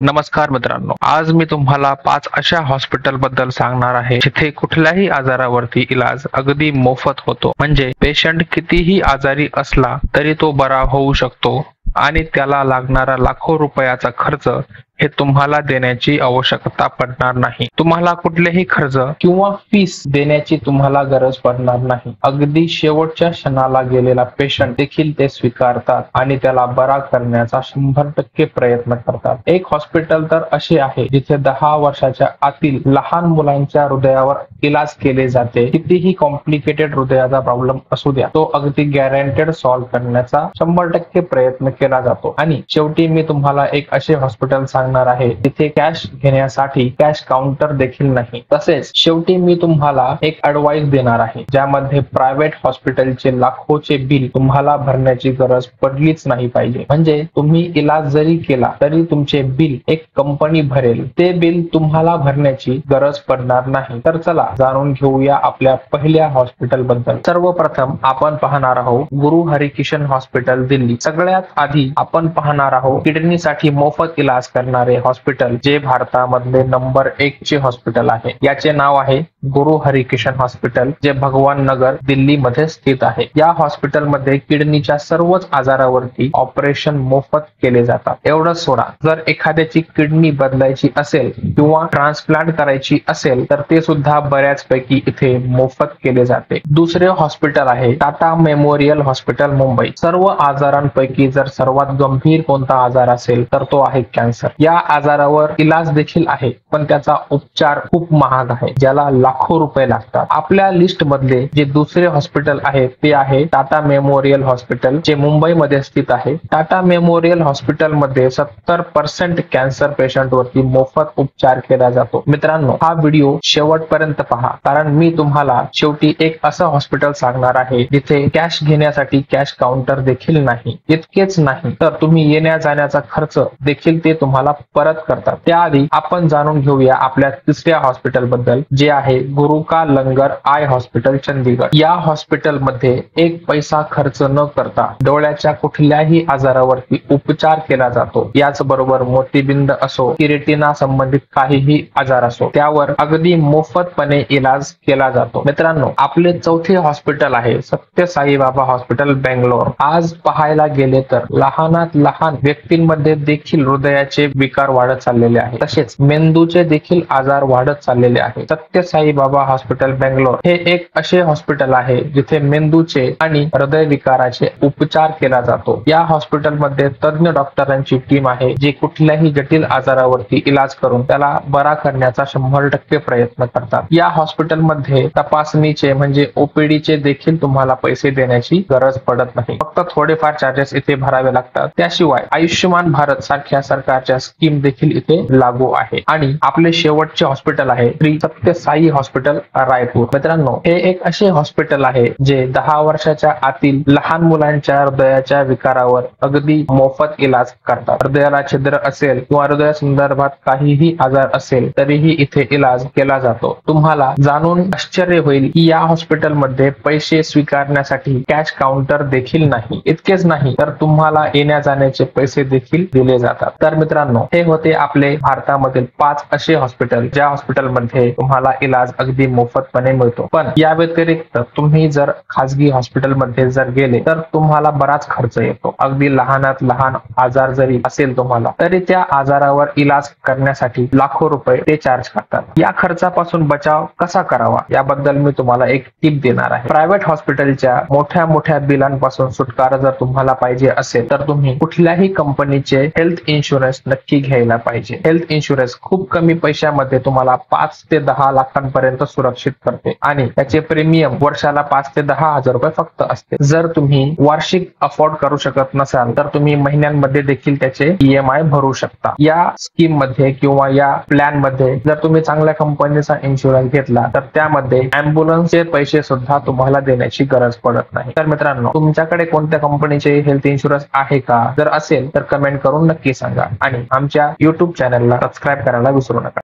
नमस्कार मित्रांनो, आज मी तुम्हाला 5 अशा हॉस्पिटल बद्दल सांगणार आहे जिथे कुठल्याही आजारावरती इलाज अगदी मोफत होतो. म्हणजे पेशंट कितीही आजारी असला तरी तो बरा होऊ शकतो आणि त्याला लागणारा लाखो रुपयाचा खर्च हे तुम्हाला देण्याची आवश्यकता पडणार नाही. तुम्हाला कुठलेही खर्च किंवा फीस देण्याची तुम्हाला गरज पडणार नाही. अगदी शेवटच्या क्षणाला गेलेला पेशंट देखील ते स्वीकारतात आणि त्याला बरा करण्याचा 100% प्रयत्न करतात. एक हॉस्पिटल तर असे आहे जिथे 10 वर्षाच्या आतील लहान मुलांच्या हृदयावर इलाज केले जाते. कितीही कॉम्प्लिकेटेड हृदयाचा प्रॉब्लेम असू द्या, तो अगदी गॅरंटेड सॉल्व्ह करण्याचा 100% प्रयत्न केला जातो. आणि शेवटी मी तुम्हाला एक असे हॉस्पिटल सांगणार आहे तिथे कॅश घेण्यासाठी कॅश काउंटर देखील नाही. तसेच शेवटी मी तुम्हाला एक ऍडवाइस देणार आहे ज्यामध्ये प्रायव्हेट हॉस्पिटलचे लाखोचे बिल तुम्हाला भरण्याची गरज पडलीच नाही पाहिजे. म्हणजे तुम्ही इलाज जरी केला तरी तुमचे बिल एक कंपनी भरेल. ते बिल तुम्हाला भरण्याची गरज पडणार नाही. तर चला जाणून घेऊया आपल्या पहिल्या हॉस्पिटल बद्दल. सर्वप्रथम आपण पाहणार आहोत गुरु हरिकिशन हॉस्पिटल दिल्ली. सगळ्यात आधी आपण पाहणार आहोत किडनीसाठी मोफत इलाज करणारे हॉस्पिटल जे भारतामधले नंबर 1 चे हॉस्पिटल आहे. याचे नाव आहे गुरु हरिकिशन हॉस्पिटल, जे भगवान नगर दिल्ली मध्ये स्थित आहे. या हॉस्पिटलमध्ये किडनीच्या सर्वच आजारावरती ऑपरेशन मोफत केले जातात. एवढंच सोडा, जर एखाद्याची किडनी बदलायची असेल किंवा ट्रान्सप्लांट करायची असेल तर ते सुद्धा बऱ्याचपैकी इथे मोफत केले जाते. दुसरे हॉस्पिटल आहे टाटा मेमोरियल हॉस्पिटल मुंबई. सर्व आजारांपैकी जर सर्वात गंभीर कोणता आजार असेल तर तो आहे कॅन्सर. या आजारावर इलाज देखील आहे पण त्याचा उपचार खूप महाग आहे, ज्याला लाखो रुपये लागतात. आपल्या लिस्ट मधले जे दुसरे हॉस्पिटल आहे ते आहे टाटा मेमोरियल हॉस्पिटल, जे मुंबईमध्ये स्थित आहे. टाटा मेमोरियल हॉस्पिटल मध्ये 70% कॅन्सर पेशंट वरती मोफत उपचार केला जातो. मित्रांनो, हा व्हिडिओ शेवटपर्यंत पहा, कारण मी तुम्हाला शेवटी एक असं हॉस्पिटल सांगणार आहे जिथे कॅश घेण्यासाठी कॅश काउंटर देखील नाही. इतकेच नाही तर तुम्ही येण्या जाण्याचा खर्च देखील ते तुम्हाला परत करतात. त्याआधी आपण जाणून घेऊया आपल्या तिसऱ्या हॉस्पिटल बद्दल, जे आहे गुरु का लंगर आय हॉस्पिटल चंदीगड. या हॉस्पिटल मध्ये एक पैसा खर्च न करता डोळ्याच्या कुठल्याही आजारावरती उपचार केला जातो. याचबरोबर मोतीबिंद असो की रेटिना संबंधित काहीही आजार असो त्यावर अगदी मोफतपणे इलाज केला जातो. मित्रांनो, आपले चौथे हॉस्पिटल आहे सत्य साई बाबा हॉस्पिटल बेंगलोर. आज पाहायला गेले तर लहानात लहान व्यक्तींमध्ये देखील हृदयाचे विकार वाढत चाललेले आहेत, तसेच मेंदूचे देखील आजार वाढत चाललेले आहेत. सत्य साई बाबा हॉस्पिटल बेंगलोर हे एक असे हॉस्पिटल आहे जिथे मेंदूचे आणि हृदय विकाराचे उपचार केला जातो. या हॉस्पिटलमध्ये तज्ञ डॉक्टरांची टीम आहे जे कुठल्याही जटिल आजारावरती इलाज करून त्याला बरा करण्याचा 100% प्रयत्न करतात. या हॉस्पिटलमध्ये तपासणीचे म्हणजे ओपीडीचे देखील तुम्हाला पैसे देण्याची गरज पडत नाही. फक्त थोडेफार चार्जेस इथे भरावे लागतात. त्याशिवाय आयुष्यमान भारत सारख्या सरकारच्या स्कीम देखील इथे लागू आहे. आणि आपले शेवटचे हॉस्पिटल आहे श्री सत्य साई हॉस्पिटल रायपूर. मित्रांनो, हे एक असे हॉस्पिटल आहे जे 10 वर्षाच्या आतील लहान मुलांच्या हृदयाच्या विकारावर अगदी मोफत इलाज करतात. हृदयाला छिद्र असेल किंवा हृदया संदर्भात काहीही आजार असेल तरीही इथे इलाज केला जातो. तुम्हाला जाणून आश्चर्य होईल की या हॉस्पिटलमध्ये पैसे स्वीकारण्यासाठी कॅश काउंटर देखील नाही. इतकेच नाही तर तुम्हाला येण्या जाण्याचे पैसे देखील दिले जातात. तर मित्रांनो, हे होते आपले भारतामधील 5 असे हॉस्पिटल ज्या हॉस्पिटलमध्ये तुम्हाला इलाज अगदी मोफतपणे मिळतो. पण या व्यतिरिक्त तुम्ही जर खासगी हॉस्पिटलमध्ये जर गेले तर तुम्हाला बराच खर्च येतो. अगदी लहानात लहान आजार जरी असेल तुम्हाला तरी त्या आजारावर इलाज करण्यासाठी लाखो रुपये ते चार्ज करतात. या खर्चापासून बचाव कसा करावा याबद्दल मी तुम्हाला एक टिप देणार आहे. प्रायव्हेट हॉस्पिटलच्या मोठ्या मोठ्या बिलांपासून सुटकारा जर तुम्हाला पाहिजे असेल तर तुम्ही कुठल्याही कंपनीचे हेल्थ इन्शुरन्स नक्की घ्यायला पाहिजे. हेल्थ इन्शुरन्स खूप कमी पैशामध्ये तुम्हाला 5 ते 10 लाखांपर्यंत सुरक्षित करते आणि त्याचे प्रीमियम वर्षाला 5 ते 10 हजार रुपये फक्त असते. जर तुम्ही वार्षिक अफोर्ड करू शकत नसाल तर तुम्ही महिन्यांमध्ये देखील त्याचे EMI भरू शकता. या स्कीम मध्ये किंवा या प्लॅन मध्ये जर तुम्ही चांगल्या कंपनीचा इन्शुरन्स घेतला तर त्यामध्ये अँब्युलन्सचे पैसे सुद्धा तुम्हाला देण्याची गरज पडत नाही. तर मित्रांनो, तुमच्याकडे कोणत्या कंपनीचे हेल्थ इन्शुरन्स आहे का? जर असेल तर कमेंट करून नक्की सांगा आणि आमच्या YouTube चॅनलला सबस्क्राईब करायला विसरू नका.